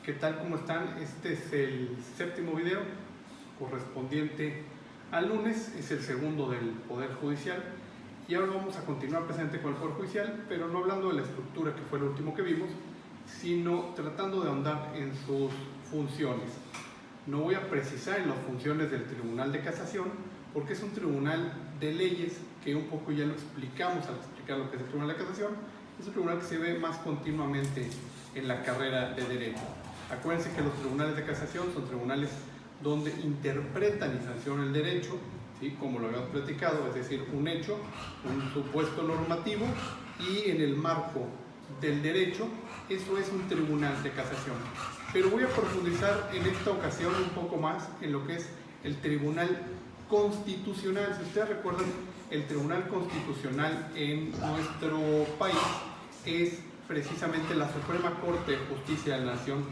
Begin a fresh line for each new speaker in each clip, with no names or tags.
¿Qué tal? ¿Cómo están? Este es el séptimo video correspondiente al lunes, es el segundo del Poder Judicial y ahora vamos a continuar presente con el Poder Judicial, pero no hablando de la estructura que fue lo último que vimos, sino tratando de ahondar en sus funciones. No voy a precisar en las funciones del Tribunal de Casación porque es un tribunal de leyes que un poco ya lo explicamos al explicar lo que es el Tribunal de Casación. Es un tribunal que se ve más continuamente en la carrera de Derecho. Acuérdense que los tribunales de casación son tribunales donde interpretan y sancionan el derecho, ¿sí? Como lo habíamos platicado, es decir, un hecho, un supuesto normativo, y en el marco del derecho, eso es un tribunal de casación. Pero voy a profundizar en esta ocasión un poco más en lo que es el Tribunal Constitucional. Si ustedes recuerdan, el Tribunal Constitucional en nuestro país es precisamente la Suprema Corte de Justicia de la Nación,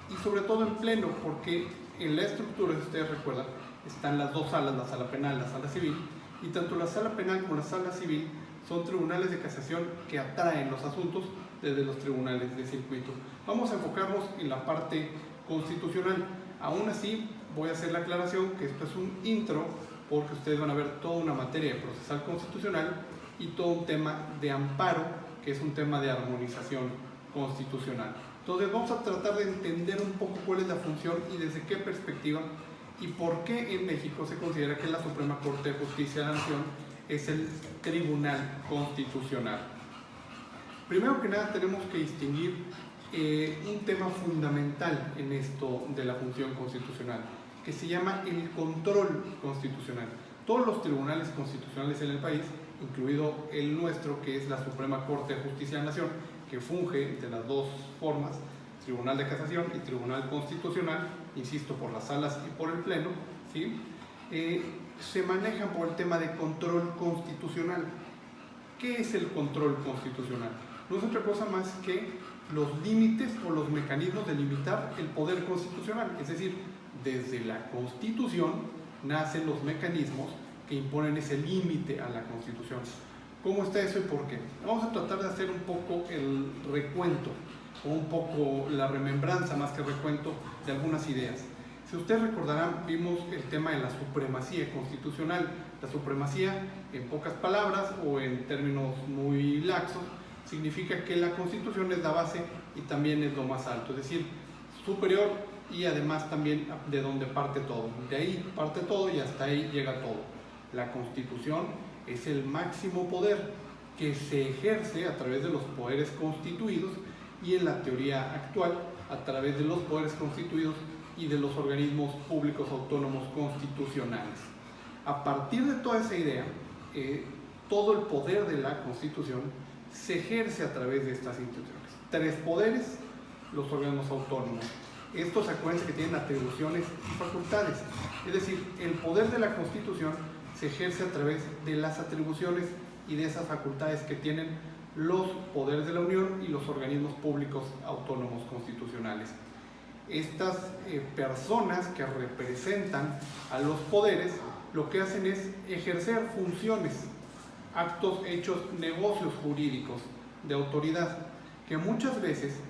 y sobre todo en pleno, porque en la estructura, si ustedes recuerdan, están las dos salas, la sala penal y la sala civil, y tanto la sala penal como la sala civil son tribunales de casación que atraen los asuntos desde los tribunales de circuito. Vamos a enfocarnos en la parte constitucional. Aún así, voy a hacer la aclaración que esto es un intro, porque ustedes van a ver toda una materia de procesal constitucional y todo un tema de amparo, que es un tema de armonización constitucional. Entonces vamos a tratar de entender un poco cuál es la función y desde qué perspectiva y por qué en México se considera que la Suprema Corte de Justicia de la Nación es el Tribunal Constitucional. Primero que nada tenemos que distinguir un tema fundamental en esto de la función constitucional, que se llama el control constitucional. Todos los tribunales constitucionales en el país, incluido el nuestro, que es la Suprema Corte de Justicia de la Nación, que funge de las dos formas, Tribunal de Casación y Tribunal Constitucional, insisto, por las salas y por el Pleno, ¿sí? Se manejan por el tema de control constitucional. ¿Qué es el control constitucional? No es otra cosa más que los límites o los mecanismos de limitar el poder constitucional, es decir, desde la Constitución nacen los mecanismos que imponen ese límite a la Constitución. ¿Cómo está eso y por qué? Vamos a tratar de hacer un poco el recuento, o un poco la remembranza más que recuento de algunas ideas. Si ustedes recordarán, vimos el tema de la supremacía constitucional. La supremacía, en pocas palabras o en términos muy laxos, significa que la Constitución es la base y también es lo más alto, es decir, superior y además también de donde parte todo. De ahí parte todo y hasta ahí llega todo. La Constitución es el máximo poder que se ejerce a través de los poderes constituidos y en la teoría actual a través de los poderes constituidos y de los organismos públicos autónomos constitucionales. A partir de toda esa idea, todo el poder de la Constitución se ejerce a través de estas instituciones. Tres poderes, los organismos autónomos. Estos, acuérdense que tienen atribuciones y facultades. Es decir, el poder de la Constitución se ejerce a través de las atribuciones y de esas facultades que tienen los poderes de la Unión y los organismos públicos autónomos constitucionales. Estas personas que representan a los poderes lo que hacen es ejercer funciones, actos, hechos, negocios jurídicos de autoridad, que muchas veces,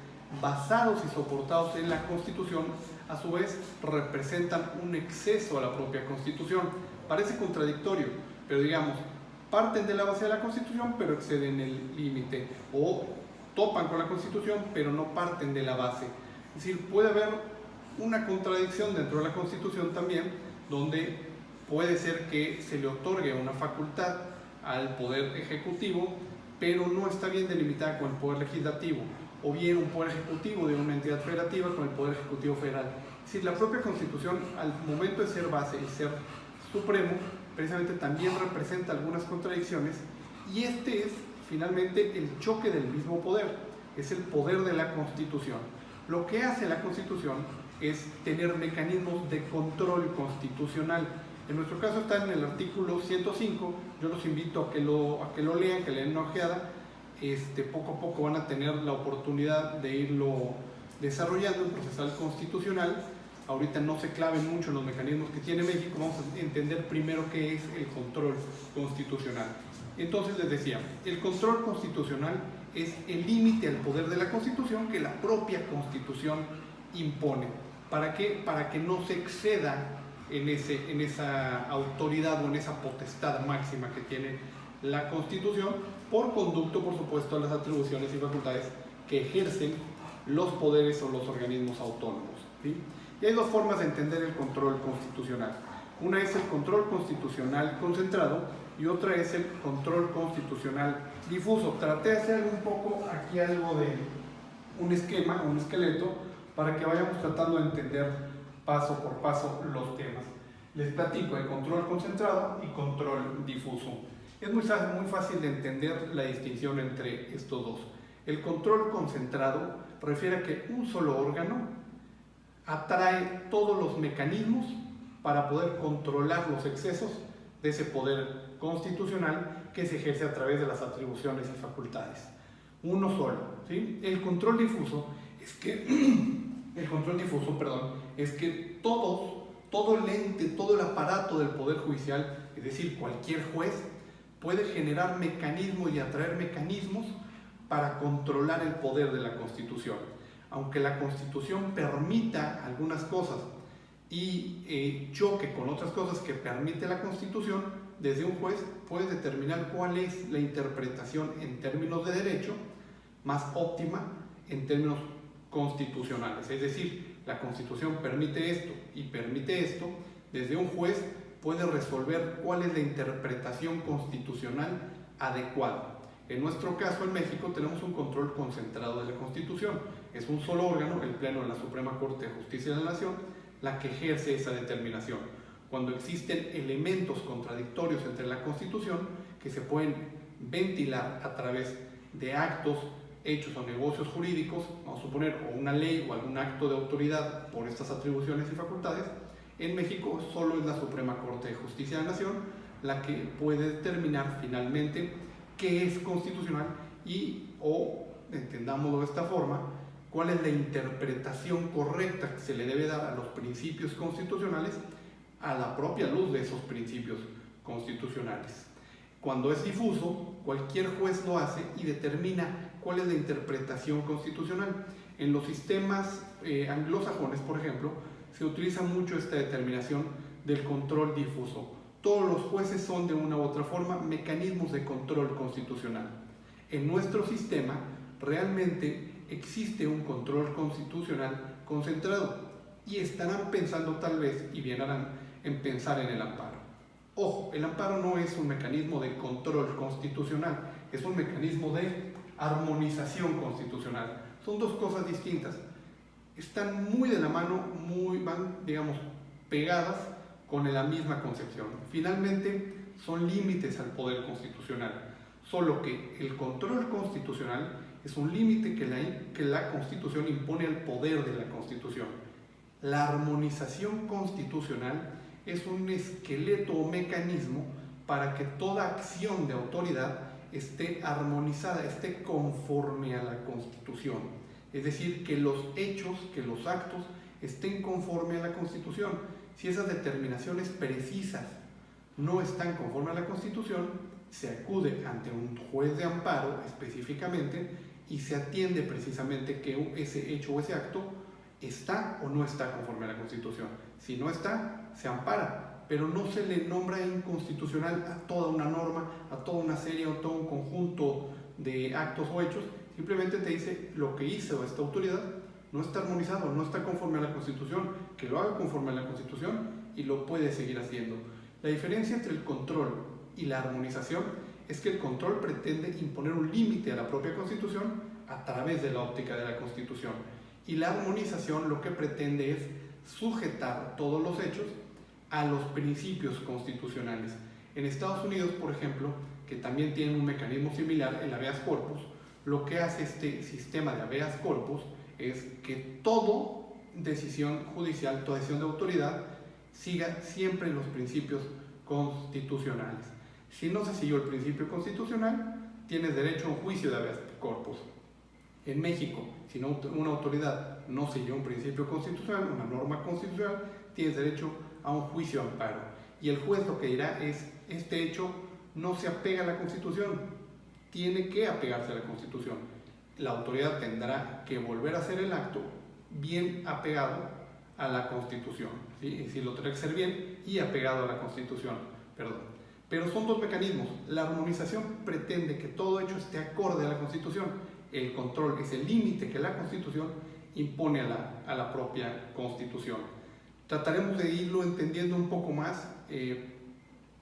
basados y soportados en la Constitución, a su vez representan un exceso a la propia Constitución. Parece contradictorio, pero digamos, parten de la base de la Constitución, pero exceden el límite, o topan con la Constitución, pero no parten de la base. Es decir, puede haber una contradicción dentro de la Constitución también, donde puede ser que se le otorgue una facultad al Poder Ejecutivo, pero no está bien delimitada con el Poder Legislativo, o bien un Poder Ejecutivo de una entidad federativa con el Poder Ejecutivo Federal. Es decir, la propia Constitución, al momento de ser base y ser supremo, precisamente también representa algunas contradicciones, y este es finalmente el choque del mismo poder, es el poder de la Constitución. Lo que hace la Constitución es tener mecanismos de control constitucional. En nuestro caso está en el artículo 105, yo los invito a que lo lean, que le den una ojeada. Poco a poco van a tener la oportunidad de irlo desarrollando en procesal constitucional. Ahorita no se claven mucho en los mecanismos que tiene México, vamos a entender primero qué es el control constitucional. Entonces les decía, el control constitucional es el límite al poder de la Constitución que la propia Constitución impone. ¿Para qué? Para que no se exceda en esa autoridad o en esa potestad máxima que tiene la Constitución, por conducto, por supuesto, a las atribuciones y facultades que ejercen los poderes o los organismos autónomos, ¿sí? Y hay dos formas de entender el control constitucional. Una es el control constitucional concentrado y otra es el control constitucional difuso. Traté de hacer un poco aquí algo de un esquema, un esqueleto, para que vayamos tratando de entender paso por paso los temas. Les platico de control concentrado y control difuso. Es muy fácil de entender la distinción entre estos dos. El control concentrado refiere a que un solo órgano atrae todos los mecanismos para poder controlar los excesos de ese poder constitucional que se ejerce a través de las atribuciones y facultades. Uno solo, ¿sí? El control difuso es que todo el ente, todo el aparato del Poder Judicial, es decir, cualquier juez, puede generar mecanismos y atraer mecanismos para controlar el poder de la Constitución. Aunque la Constitución permita algunas cosas y choque con otras cosas que permite la Constitución, desde un juez puede determinar cuál es la interpretación en términos de derecho más óptima en términos constitucionales. Es decir, la Constitución permite esto y permite esto, desde un juez puede resolver cuál es la interpretación constitucional adecuada. En nuestro caso, en México, tenemos un control concentrado de la Constitución. Es un solo órgano, el Pleno de la Suprema Corte de Justicia de la Nación, la que ejerce esa determinación. Cuando existen elementos contradictorios entre la Constitución que se pueden ventilar a través de actos, hechos o negocios jurídicos, vamos a suponer, o una ley o algún acto de autoridad por estas atribuciones y facultades, en México solo es la Suprema Corte de Justicia de la Nación la que puede determinar finalmente qué es constitucional o, entendámoslo de esta forma, cuál es la interpretación correcta que se le debe dar a los principios constitucionales a la propia luz de esos principios constitucionales. Cuando es difuso, cualquier juez lo hace y determina cuál es la interpretación constitucional. En los sistemas anglosajones, por ejemplo, se utiliza mucho esta determinación del control difuso. Todos los jueces son de una u otra forma mecanismos de control constitucional. En nuestro sistema realmente existe un control constitucional concentrado y estarán pensando tal vez, y bien harán, en pensar en el amparo. Ojo, el amparo no es un mecanismo de control constitucional, es un mecanismo de armonización constitucional. Son dos cosas distintas. Están muy de la mano, van, digamos, pegadas con la misma concepción. Finalmente, son límites al poder constitucional, solo que el control constitucional es un límite que la Constitución impone al poder de la Constitución. La armonización constitucional es un esqueleto o mecanismo para que toda acción de autoridad esté armonizada, esté conforme a la Constitución. Es decir, que los hechos, que los actos estén conforme a la Constitución. Si esas determinaciones precisas no están conforme a la Constitución, se acude ante un juez de amparo específicamente y se atiende precisamente que ese hecho o ese acto está o no está conforme a la Constitución. Si no está, se ampara, pero no se le nombra inconstitucional a toda una norma, a toda una serie o todo un conjunto de actos o hechos. Simplemente te dice lo que hizo esta autoridad no está armonizado, no está conforme a la Constitución, que lo haga conforme a la Constitución y lo puede seguir haciendo. La diferencia entre el control y la armonización es que el control pretende imponer un límite a la propia Constitución a través de la óptica de la Constitución, y la armonización lo que pretende es sujetar todos los hechos a los principios constitucionales. En Estados Unidos, por ejemplo, que también tienen un mecanismo similar, el habeas corpus, lo que hace este sistema de habeas corpus es que toda decisión judicial, toda decisión de autoridad, siga siempre los principios constitucionales. Si no se siguió el principio constitucional, tienes derecho a un juicio de habeas corpus. En México, si una autoridad no siguió un principio constitucional, una norma constitucional, tienes derecho a un juicio de amparo. Y el juez lo que dirá es, este hecho no se apega a la Constitución, tiene que apegarse a la Constitución. La autoridad tendrá que volver a hacer el acto bien apegado a la Constitución, ¿sí? Es decir, lo tendrá que ser bien y apegado a la Constitución, perdón. Pero son dos mecanismos. La armonización pretende que todo hecho esté acorde a la Constitución. El control es el límite que la Constitución impone a la propia Constitución. Trataremos de irlo entendiendo un poco más.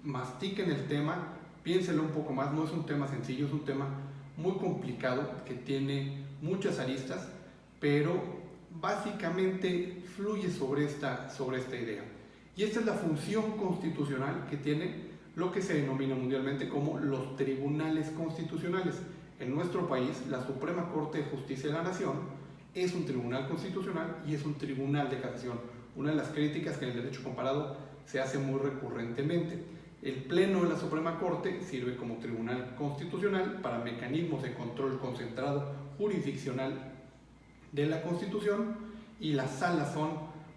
Mastiquen el tema, piénsenlo un poco más. No es un tema sencillo, es un tema muy complicado que tiene muchas aristas, pero básicamente fluye sobre esta idea. Y esta es la función constitucional que tiene lo que se denomina mundialmente como los tribunales constitucionales. En nuestro país, la Suprema Corte de Justicia de la Nación es un tribunal constitucional y es un tribunal de casación. Una de las críticas que en el derecho comparado se hace muy recurrentemente. El Pleno de la Suprema Corte sirve como tribunal constitucional para mecanismos de control concentrado jurisdiccional de la Constitución, y las salas son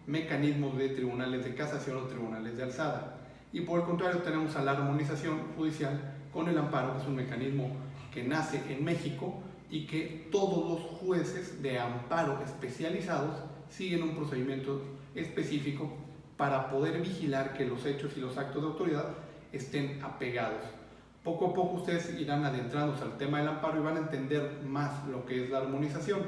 mecanismos de tribunales de casación o tribunales de alzada. Y por el contrario tenemos a la armonización judicial con el amparo, que es un mecanismo que nace en México y que todos los jueces de amparo especializados siguen un procedimiento específico para poder vigilar que los hechos y los actos de autoridad estén apegados. Poco a poco ustedes irán adentrándose al tema del amparo y van a entender más lo que es la armonización.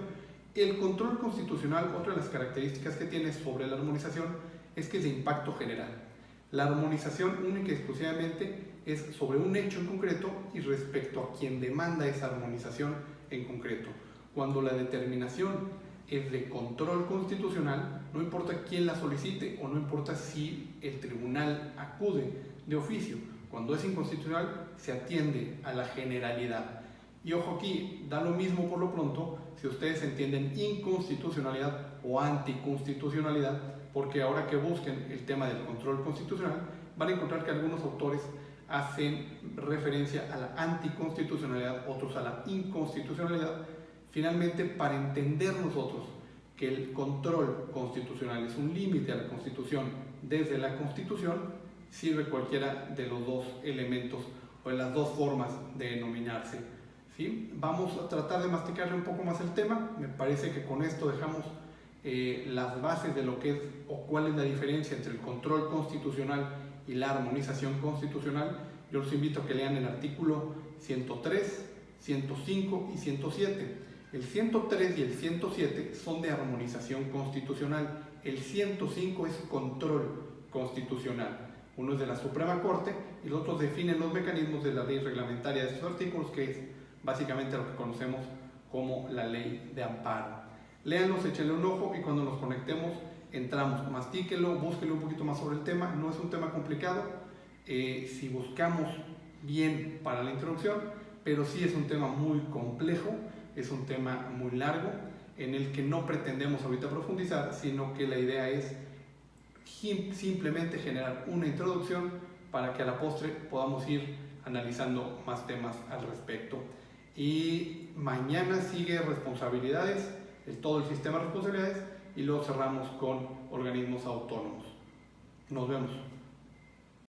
El control constitucional, otra de las características que tiene sobre la armonización es que es de impacto general. La armonización única y exclusivamente es sobre un hecho en concreto y respecto a quien demanda esa armonización en concreto. Cuando la determinación es de control constitucional, no importa quién la solicite o no importa si el tribunal acude de oficio. Cuando es inconstitucional, se atiende a la generalidad. Y ojo aquí, da lo mismo por lo pronto si ustedes entienden inconstitucionalidad o anticonstitucionalidad, porque ahora que busquen el tema del control constitucional, van a encontrar que algunos autores hacen referencia a la anticonstitucionalidad, otros a la inconstitucionalidad. Finalmente, para entender nosotros que el control constitucional es un límite a la Constitución desde la Constitución, sirve cualquiera de los dos elementos o de las dos formas de denominarse, ¿sí? Vamos a tratar de masticarle un poco más el tema. Me parece que con esto dejamos las bases de lo que es o cuál es la diferencia entre el control constitucional y la armonización constitucional. Yo los invito a que lean el artículo 103, 105 y 107. El 103 y el 107 son de armonización constitucional. El 105 es control constitucional. Uno es de la Suprema Corte y los otros definen los mecanismos de la ley reglamentaria de estos artículos, que es básicamente lo que conocemos como la ley de amparo. Léanlos, échenle un ojo y cuando nos conectemos entramos. Mastíquenlo, búsquenlo un poquito más sobre el tema. No es un tema complicado si buscamos bien para la introducción, pero sí es un tema muy complejo, es un tema muy largo en el que no pretendemos ahorita profundizar, sino que la idea es simplemente generar una introducción para que a la postre podamos ir analizando más temas al respecto. Y mañana sigue responsabilidades, todo el sistema de responsabilidades, y luego cerramos con organismos autónomos. Nos vemos.